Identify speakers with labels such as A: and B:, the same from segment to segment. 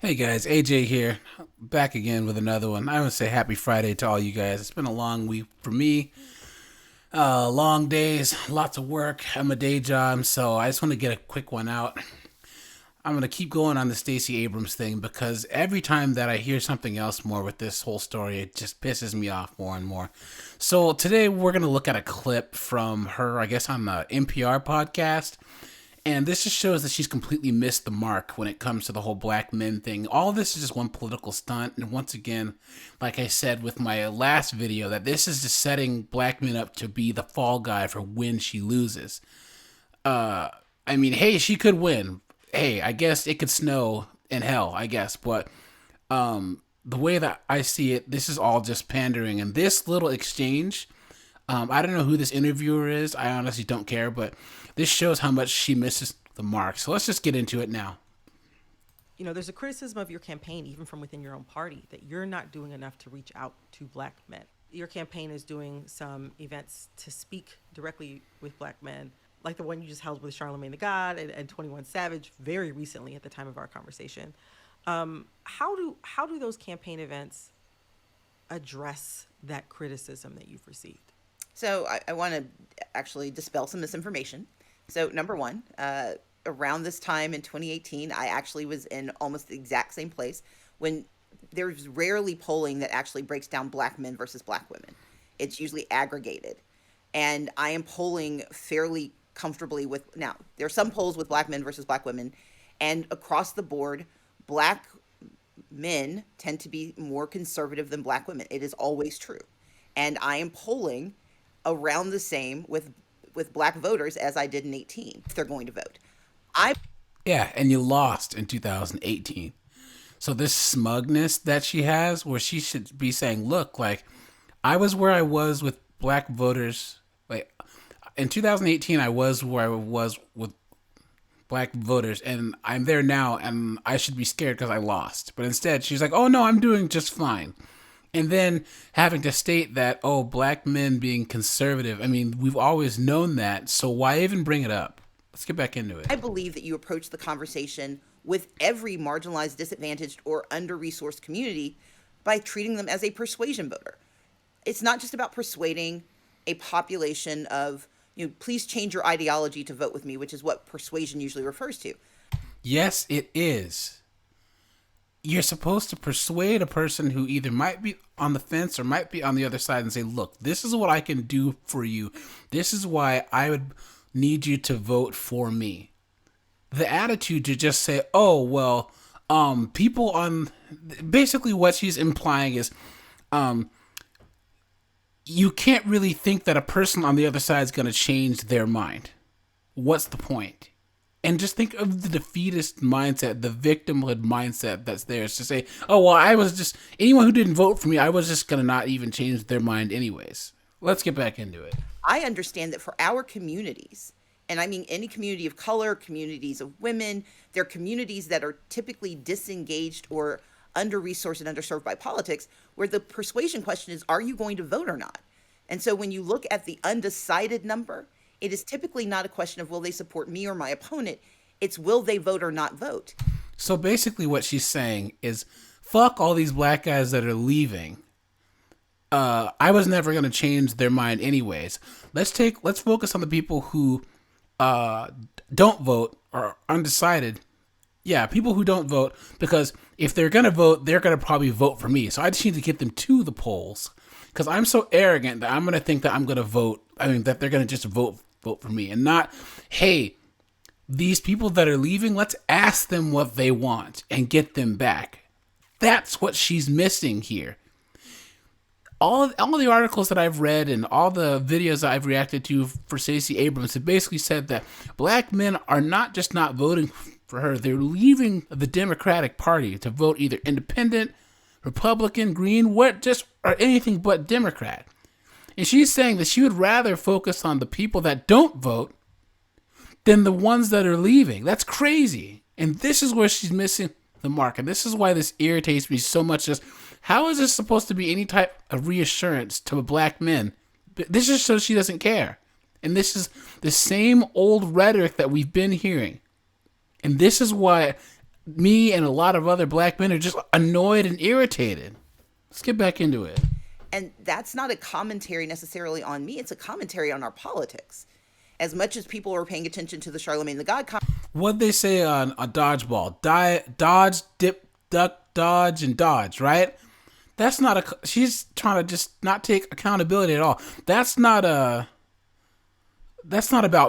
A: Hey guys, AJ here, back again with another one. I would say happy Friday to all you guys. It's been a long week for me, long days, lots of work. I'm a day job, so I just want to get a quick one out. I'm going to keep going on the Stacey Abrams thing because every time that I hear something else more with this whole story, it just pisses me off more and more. So today we're going to look at a clip from her, I guess, on the NPR podcast. And this just shows that she's completely missed the mark when it comes to the whole black men thing. All this is just one political stunt. And once again, like I said with my last video, that this is just setting black men up to be the fall guy for when she loses. I mean, hey, she could win. Hey, I guess it could snow in hell, I guess. But the way that I see it, this is all just pandering. And this little exchange, I don't know who this interviewer is. I honestly don't care, but this shows how much she misses the mark. So let's just get into it now.
B: There's a criticism of your campaign, even from within your own party, that you're not doing enough to reach out to black men. Your campaign is doing some events to speak directly with black men, like the one you just held with Charlemagne the God and 21 Savage very recently at the time of our conversation. How do those campaign events address that criticism that you've received?
C: So I want to actually dispel some misinformation. So number one, around this time in 2018, I actually was in almost the exact same place when there's rarely polling that actually breaks down black men versus black women. It's usually aggregated. And I am polling fairly comfortably with, now, there are some polls with black men versus black women, and across the board, black men tend to be more conservative than black women. It is always true. And I am polling around the same with black voters as I did in 18 if they're going to vote.
A: Yeah, and you lost in 2018. So this smugness that she has, where she should be saying, look, like, I was where I was with black voters. Like, in 2018, I was where I was with black voters, and I'm there now, and I should be scared because I lost. But instead, she's like, oh, no, I'm doing just fine. And then having to state that, oh, black men being conservative. I mean, we've always known that, so why even bring it up? Let's get back into it.
C: I believe that you approach the conversation with every marginalized, disadvantaged, or under-resourced community by treating them as a persuasion voter. It's not just about persuading a population of, please change your ideology to vote with me, which is what persuasion usually refers to.
A: Yes, it is. You're supposed to persuade a person who either might be on the fence or might be on the other side and say, look, this is what I can do for you. This is why I would need you to vote for me. The attitude to just say, oh, well, people on, basically what she's implying is, you can't really think that a person on the other side is going to change their mind. What's the point? And just think of the defeatist mindset, the victimhood mindset that's there. It's to say, oh, well, I was just, anyone who didn't vote for me, I was just going to not even change their mind anyways. Let's get back into it.
C: I understand that for our communities, and I mean any community of color, communities of women, they're communities that are typically disengaged or under-resourced and underserved by politics, where the persuasion question is, are you going to vote or not? And so when you look at the undecided number, it is typically not a question of will they support me or my opponent. It's will they vote or not vote.
A: So basically what she's saying is, fuck all these black guys that are leaving. I was never going to change their mind anyways. Let's focus on the people who don't vote or undecided. Yeah, people who don't vote, because if they're going to vote, they're going to probably vote for me. So I just need to get them to the polls, because I'm so arrogant that I'm going to think that I'm going to vote. I mean, that they're going to just vote for me, and not, hey, these people that are leaving, let's ask them what they want and get them back. That's what she's missing here. All the articles that I've read and all the videos that I've reacted to for Stacey Abrams have basically said that black men are not just not voting for her, they're leaving the Democratic Party to vote either independent, Republican, Green, or anything but Democrat. And she's saying that she would rather focus on the people that don't vote than the ones that are leaving. That's crazy. And this is where she's missing the mark. And this is why this irritates me so much. Just how is this supposed to be any type of reassurance to black men? This is so she doesn't care. And this is the same old rhetoric that we've been hearing. And this is why me and a lot of other black men are just annoyed and irritated. Let's get back into it.
C: And that's not a commentary necessarily on me. It's a commentary on our politics. As much as people are paying attention to the Charlemagne the God
A: What'd they say on a dodgeball? Dodge, dip, duck, dodge, and dodge, right? That's not a... She's trying to just not take accountability at all. That's not about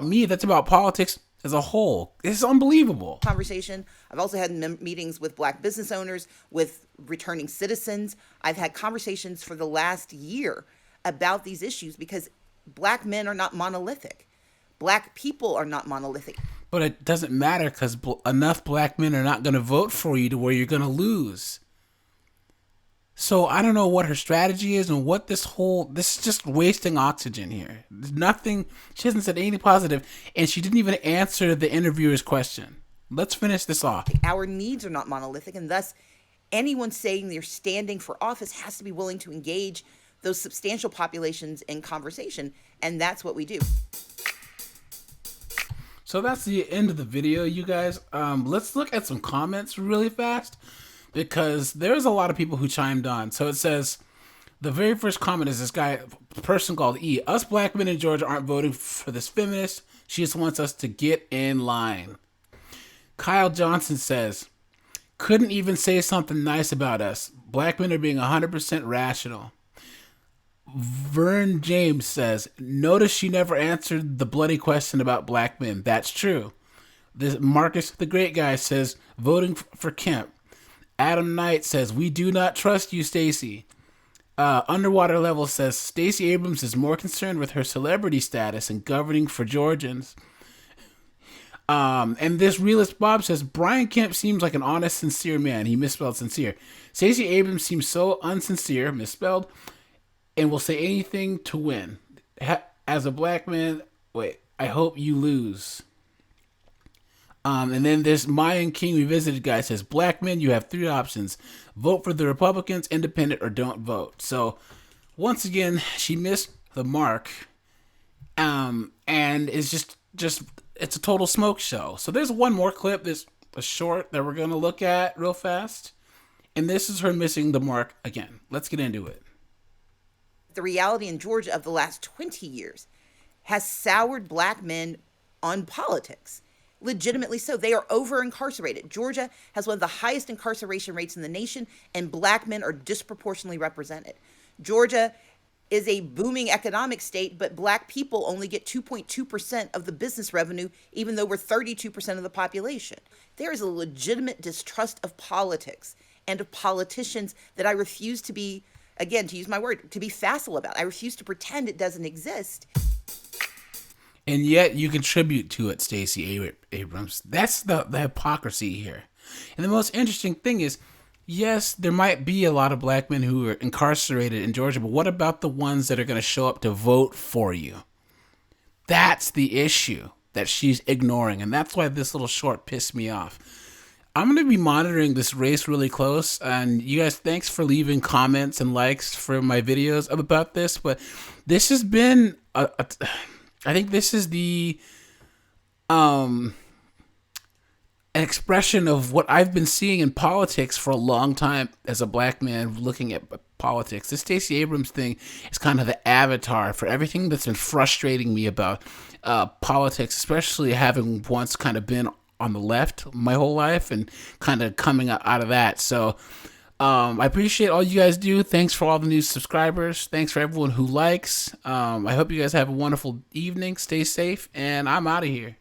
A: me. That's about politics as a whole. It's unbelievable.
C: conversation. I've also had meetings with black business owners, with returning citizens. I've had conversations for the last year about these issues because black men are not monolithic. Black people are not monolithic.
A: But it doesn't matter because enough black men are not going to vote for you to where you're going to lose. So I don't know what her strategy is and what this is just wasting oxygen here. There's nothing, she hasn't said anything positive, and she didn't even answer the interviewer's question. Let's finish this off.
C: Our needs are not monolithic, and thus anyone saying they're standing for office has to be willing to engage those substantial populations in conversation, and that's what we do.
A: So that's the end of the video, you guys. Let's look at some comments really fast because there's a lot of people who chimed on. So it says, the very first comment is this person called E. Us black men in Georgia aren't voting for this feminist. She just wants us to get in line. Kyle Johnson says, couldn't even say something nice about us. Black men are being 100% rational. Vern James says, notice she never answered the bloody question about black men. That's true. This Marcus the Great Guy says, voting for Kemp. Adam Knight says, we do not trust you, Stacey. Underwater Level says, Stacey Abrams is more concerned with her celebrity status and governing for Georgians. And this realist Bob says, Brian Kemp seems like an honest, sincere man. He misspelled sincere. Stacey Abrams seems so unsincere, misspelled, and will say anything to win. As a black man, I hope you lose. And then this Mayan King Revisited guy says, black men, you have three options. Vote for the Republicans, independent, or don't vote. So, once again, she missed the mark. And it's just it's a total smoke show. So there's one more clip, there's a short that we're going to look at real fast. And this is her missing the mark again. Let's get into it.
C: The reality in Georgia of the last 20 years has soured black men on politics. Legitimately so. They are over-incarcerated. Georgia has one of the highest incarceration rates in the nation, and black men are disproportionately represented. Georgia is a booming economic state, but black people only get 2.2% of the business revenue, even though we're 32% of the population. There is a legitimate distrust of politics and of politicians that I refuse to be, again, to use my word, to be facile about. I refuse to pretend it doesn't exist.
A: And yet you contribute to it, Stacey Abrams. That's the hypocrisy here. And the most interesting thing is, yes, there might be a lot of black men who are incarcerated in Georgia, but what about the ones that are going to show up to vote for you? That's the issue that she's ignoring, and that's why this little short pissed me off. I'm going to be monitoring this race really close, and you guys, thanks for leaving comments and likes for my videos about this, but this has been I think this is the an expression of what I've been seeing in politics for a long time as a black man looking at politics. This Stacey Abrams thing is kind of the avatar for everything that's been frustrating me about politics, especially having once kind of been on the left my whole life and kind of coming out of that. So I appreciate all you guys do. Thanks for all the new subscribers. Thanks for everyone who likes. I hope you guys have a wonderful evening. Stay safe, and I'm out of here.